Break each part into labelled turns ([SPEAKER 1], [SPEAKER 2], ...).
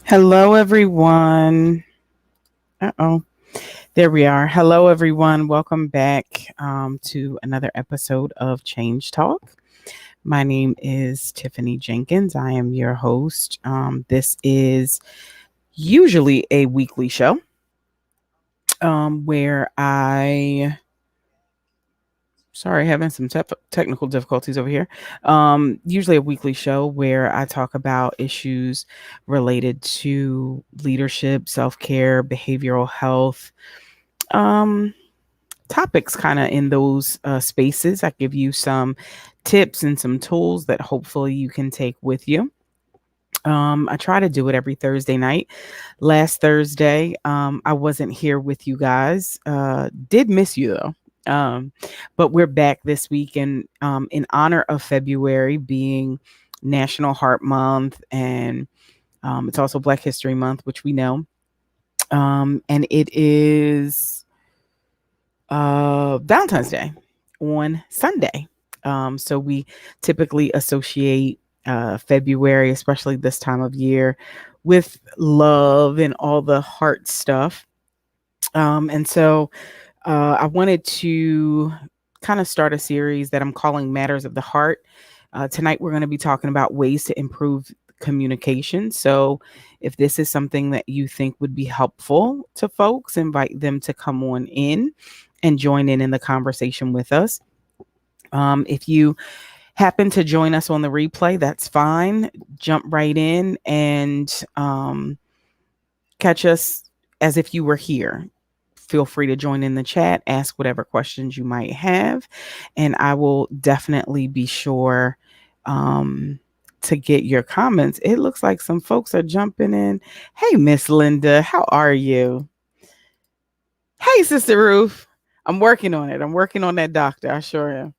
[SPEAKER 1] Hello, everyone. Uh-oh. There we are. Hello, everyone. Welcome back to another episode of Change Talk. My name is Tiffany Jenkins. I am your host. This is usually a weekly show where sorry, having some technical difficulties over here. Usually a weekly show where I talk about issues related to leadership, self care, behavioral health, um, topics kind of in those spaces. I give you some tips and some tools that hopefully you can take with you. I try to do it every Thursday night. Last Thursday, I wasn't here with you guys. Did miss you though. But we're back this week, and in honor of February being National Heart Month, and it's also Black History Month, which we know. And it is Valentine's Day on Sunday. So we typically associate February, especially this time of year, with love and all the heart stuff. And so I wanted to kind of start a series that I'm calling Matters of the Heart. Tonight, we're going to be talking about ways to improve communication. So, if this is something that you think would be helpful to folks, invite them to come on in and join in the conversation with us. If you happen to join us on the replay, that's fine. Jump right in and catch us as if you were here. Feel free to join in the chat, ask whatever questions you might have, and I will definitely be sure to get your comments. It looks like some folks are jumping in. Hey, Miss Linda, how are you? Hey, Sister Ruth. I'm working on it. I'm working on that doctor. I sure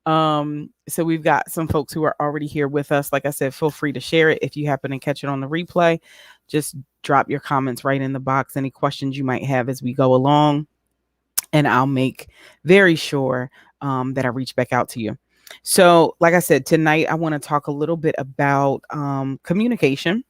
[SPEAKER 1] am. So we've got some folks who are already here with us. Like I said, feel free to share it. If you happen to catch it on the replay, just drop your comments right in the box. Any questions you might have as we go along, and I'll make very sure that I reach back out to you. So, like I said, tonight I want to talk a little bit about communication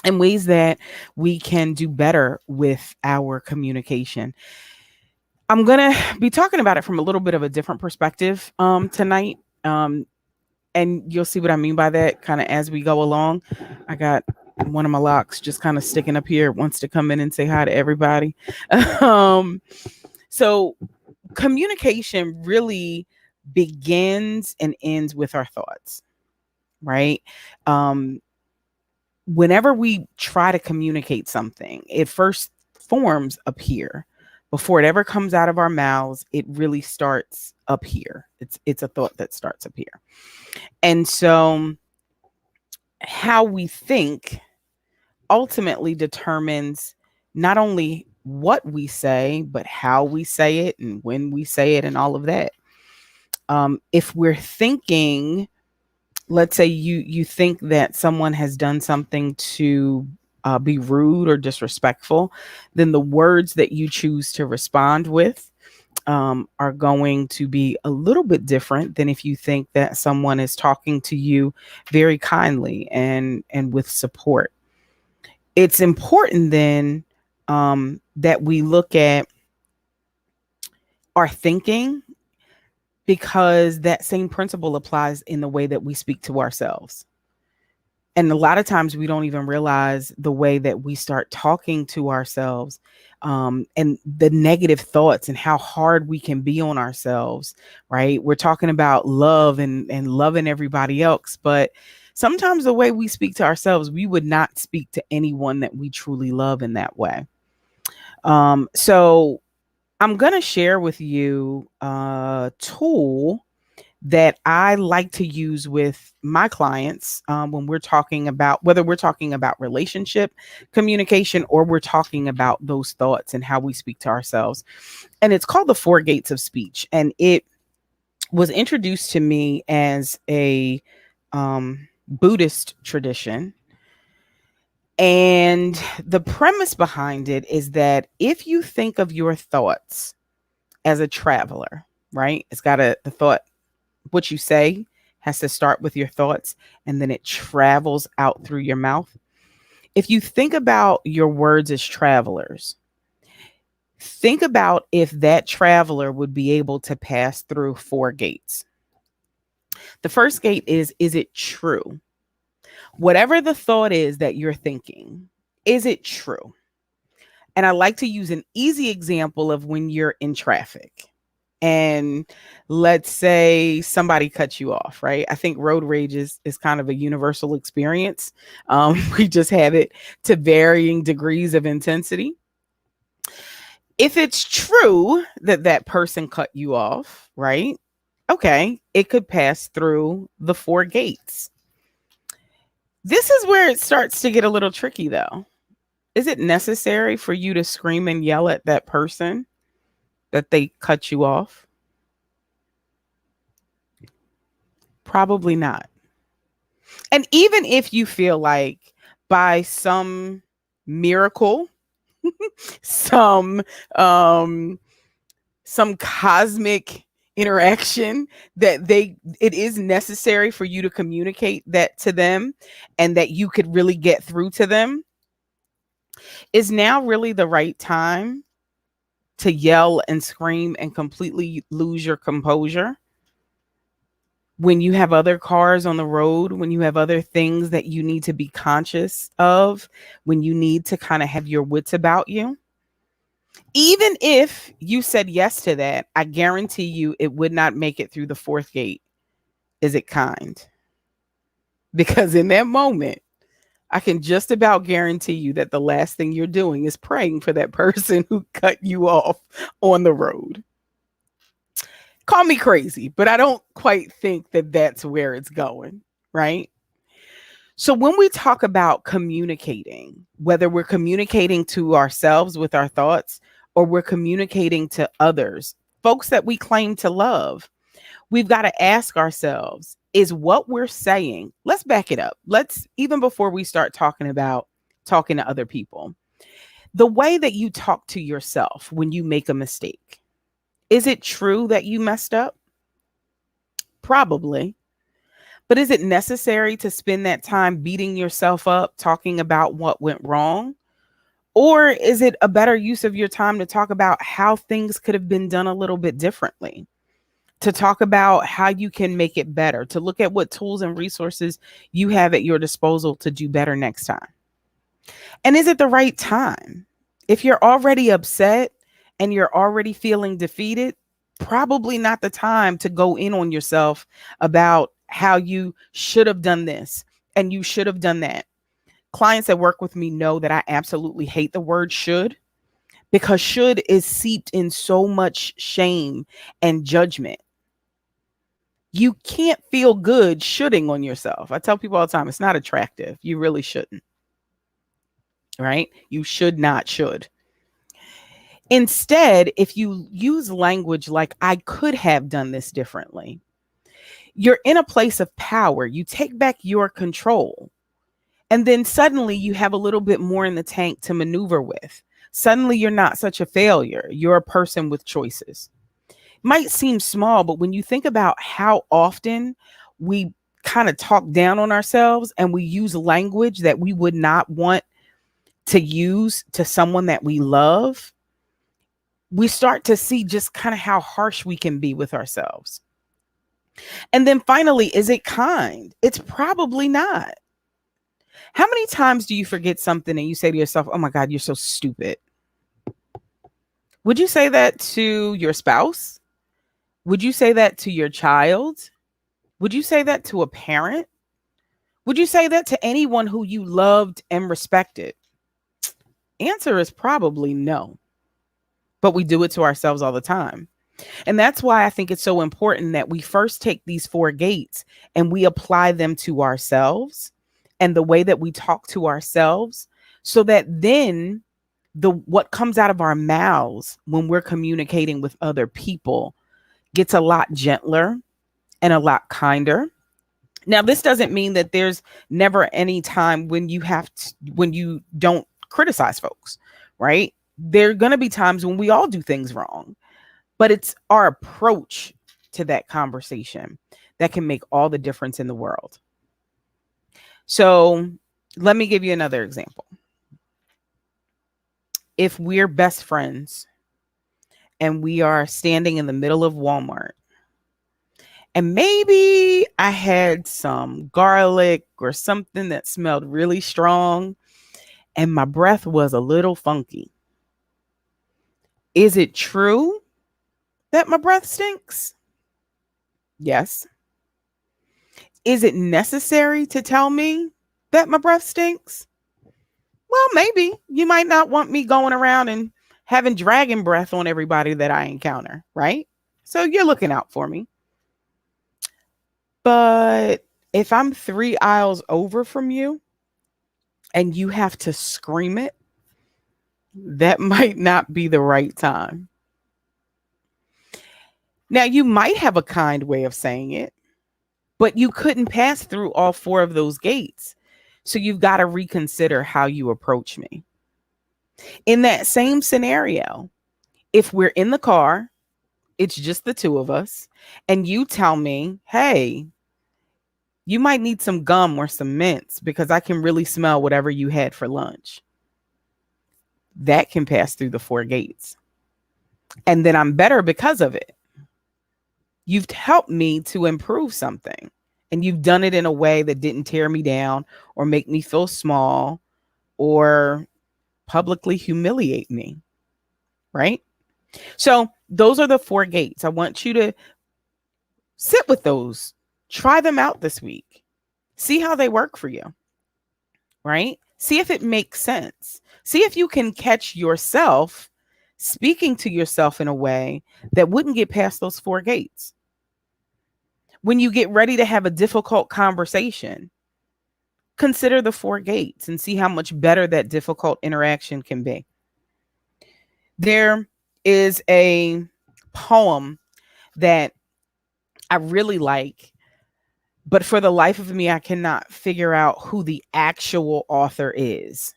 [SPEAKER 1] and ways that we can do better with our communication. I'm going to be talking about it from a little bit of a different perspective tonight. And you'll see what I mean by that kind of as we go along. I got one of my locks just kind of sticking up here, wants to come in and say hi to everybody. So communication really begins and ends with our thoughts, right? Whenever we try to communicate something, it first forms up here. Before it ever comes out of our mouths, it really starts up here. It's a thought that starts up here. And so how we think ultimately determines not only what we say, but how we say it and when we say it and all of that. If we're thinking, let's say you think that someone has done something to be rude or disrespectful, then the words that you choose to respond with are going to be a little bit different than if you think that someone is talking to you very kindly and with support. It's important then that we look at our thinking, because that same principle applies in the way that we speak to ourselves. And a lot of times we don't even realize the way that we start talking to ourselves, and the negative thoughts and how hard we can be on ourselves, right? We're talking about love and loving everybody else, but sometimes the way we speak to ourselves, we would not speak to anyone that we truly love in that way. So I'm going to share with you a tool that I like to use with my clients when we're talking about, whether we're talking about relationship communication or we're talking about those thoughts and how we speak to ourselves. And it's called the Four Gates of Speech. And it was introduced to me as a Buddhist tradition. And the premise behind it is that if you think of your thoughts as a traveler, right? It's got the thought, what you say has to start with your thoughts, and then it travels out through your mouth. If you think about your words as travelers, think about if that traveler would be able to pass through 4 gates. The first gate is it true? Whatever the thought is that you're thinking, is it true? And I like to use an easy example of when you're in traffic and let's say somebody cuts you off, right? I think road rage is kind of a universal experience. We just have it to varying degrees of intensity. If it's true that that person cut you off, right? Okay, it could pass through the 4 gates. This is where it starts to get a little tricky, though. Is it necessary for you to scream and yell at that person that they cut you off? Probably not. And even if you feel like by some miracle, some um some cosmic interaction that it is necessary for you to communicate that to them and that you could really get through to them, is now really the right time to yell and scream and completely lose your composure when you have other cars on the road, when you have other things that you need to be conscious of, when you need to kind of have your wits about you? Even if you said yes to that, I guarantee you it would not make it through the 4th gate. Is it kind? Because in that moment, I can just about guarantee you that the last thing you're doing is praying for that person who cut you off on the road. Call me crazy, but I don't quite think that that's where it's going, right? So when we talk about communicating, whether we're communicating to ourselves with our thoughts or we're communicating to others, folks that we claim to love, we've got to ask ourselves, is what we're saying, let's back it up. Let's, even before we start talking about talking to other people, the way that you talk to yourself when you make a mistake, is it true that you messed up? Probably. But is it necessary to spend that time beating yourself up, talking about what went wrong? Or is it a better use of your time to talk about how things could have been done a little bit differently? To talk about how you can make it better, to look at what tools and resources you have at your disposal to do better next time. And is it the right time? If you're already upset and you're already feeling defeated, probably not the time to go in on yourself about how you should have done this and you should have done that. Clients that work with me know that I absolutely hate the word should, because should is seeped in so much shame and judgment. You can't feel good shoulding on yourself. I tell people all the time, it's not attractive. You really shouldn't. Right? You should not should. Instead, if you use language like, I could have done this differently, you're in a place of power. You take back your control. And then suddenly you have a little bit more in the tank to maneuver with. Suddenly you're not such a failure. You're a person with choices. Might seem small, but when you think about how often we kind of talk down on ourselves and we use language that we would not want to use to someone that we love, we start to see just kind of how harsh we can be with ourselves. And then finally, is it kind? It's probably not. How many times do you forget something and you say to yourself, oh my God, you're so stupid? Would you say that to your spouse? Would you say that to your child? Would you say that to a parent? Would you say that to anyone who you loved and respected? Answer is probably no. But we do it to ourselves all the time. And that's why I think it's so important that we first take these 4 gates and we apply them to ourselves and the way that we talk to ourselves, so that then what comes out of our mouths when we're communicating with other people gets a lot gentler and a lot kinder. Now, this doesn't mean that there's never any time when when you don't criticize folks, right? There are going to be times when we all do things wrong, but it's our approach to that conversation that can make all the difference in the world. So Let me give you another example. If we're best friends and we are standing in the middle of Walmart, and maybe I had some garlic or something that smelled really strong and my breath was a little funky. Is it true that my breath stinks? Yes. Is it necessary to tell me that my breath stinks? Well, maybe. You might not want me going around and having dragon breath on everybody that I encounter, right? So you're looking out for me. But if I'm 3 aisles over from you and you have to scream it, that might not be the right time. Now, you might have a kind way of saying it, but you couldn't pass through all 4 of those gates. So you've got to reconsider how you approach me. In that same scenario, if we're in the car, it's just the 2 of us, and you tell me, hey, you might need some gum or some mints because I can really smell whatever you had for lunch. That can pass through the 4 gates. And then I'm better because of it. You've helped me to improve something. And you've done it in a way that didn't tear me down or make me feel small or publicly humiliate me. Right? So those are the 4 gates. I want you to sit with those. Try them out this week. See how they work for you. Right? See if it makes sense. See if you can catch yourself speaking to yourself in a way that wouldn't get past those 4 gates. When you get ready to have a difficult conversation, consider the 4 gates and see how much better that difficult interaction can be. There is a poem that I really like, but for the life of me, I cannot figure out who the actual author is.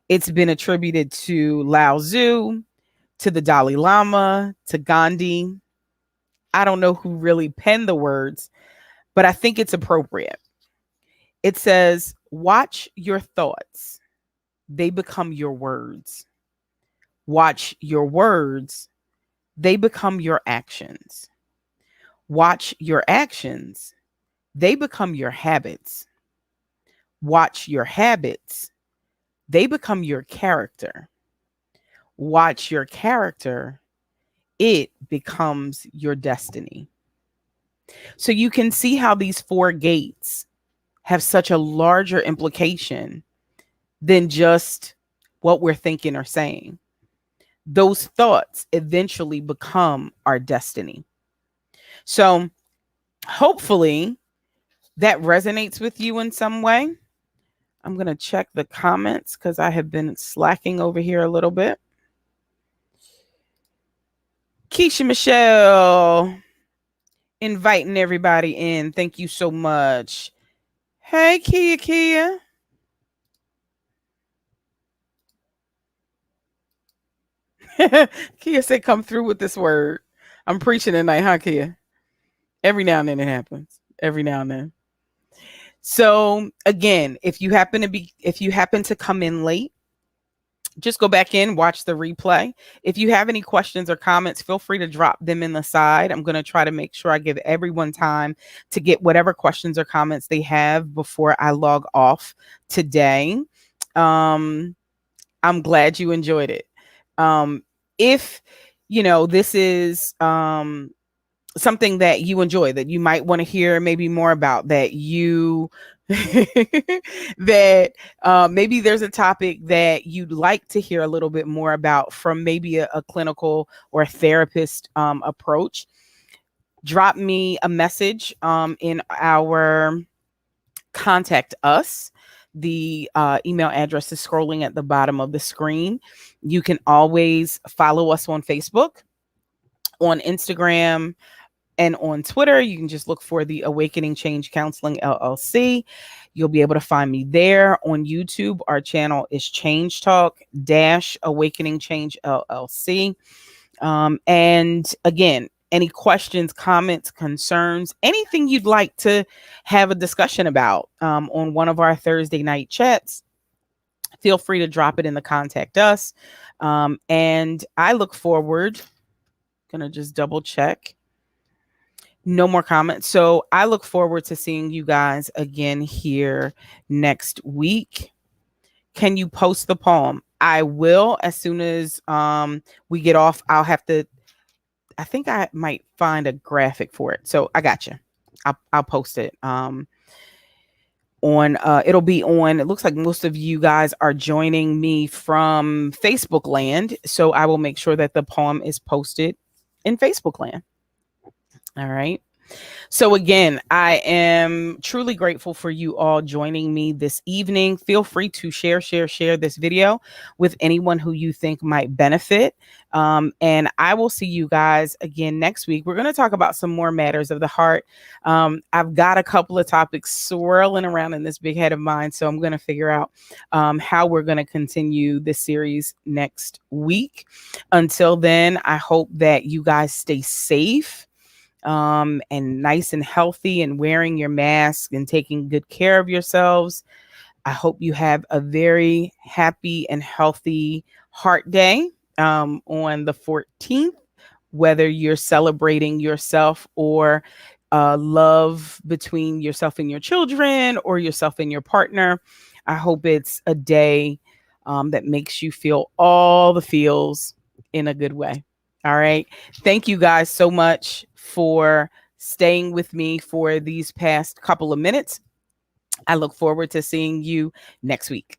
[SPEAKER 1] It's been attributed to Lao Tzu, to the Dalai Lama, to Gandhi. I don't know who really penned the words, but I think it's appropriate. It says, watch your thoughts. They become your words. Watch your words. They become your actions. Watch your actions. They become your habits. Watch your habits. They become your character. Watch your character. It becomes your destiny. So you can see how these 4 gates have such a larger implication than just what we're thinking or saying. Those thoughts eventually become our destiny. So hopefully that resonates with you in some way. I'm going to check the comments because I have been slacking over here a little bit. Keisha Michelle, inviting everybody in. Thank you so much. Hey, Kia. Kia said, come through with this word. I'm preaching tonight, huh, Kia? Every now and then it happens. Every now and then. So again, if you happen to come in late, just go back in, watch the replay. If you have any questions or comments, feel free to drop them in the side. I'm going to try to make sure I give everyone time to get whatever questions or comments they have before I log off today. I'm glad you enjoyed it. If this is something that you enjoy, that you might want to hear maybe more about, that you that maybe there's a topic that you'd like to hear a little bit more about from maybe a clinical or a therapist approach, drop me a message in our contact us. The email address is scrolling at the bottom of the screen. You can always follow us on Facebook, on Instagram, and on Twitter. You can just look for the Awakening Change Counseling LLC. You'll be able to find me there. On YouTube, our channel is Change Talk - Awakening Change LLC. And again, Any questions, comments, concerns, anything you'd like to have a discussion about on one of our Thursday night chats, feel free to drop it in the contact us. And I look forward, gonna just double check. No more comments. So I look forward to seeing you guys again here next week. Can you post the poem? I will as soon as we get off. I think I might find a graphic for it. So I got you. I'll post it. It'll be on, it looks like most of you guys are joining me from Facebook land, so I will make sure that the poem is posted in Facebook land. All right. So again, I am truly grateful for you all joining me this evening. Feel free to share this video with anyone who you think might benefit. And I will see you guys again next week. We're going to talk about some more matters of the heart. I've got a couple of topics swirling around in this big head of mine, so I'm going to figure out how we're going to continue this series next week. Until then, I hope that you guys stay safe and nice and healthy and wearing your mask and taking good care of yourselves. I hope you have a very happy and healthy Heart Day on the 14th, whether you're celebrating yourself or love between yourself and your children or yourself and your partner. I hope it's a day that makes you feel all the feels in a good way. All right. Thank you guys so much for staying with me for these past couple of minutes. I look forward to seeing you next week.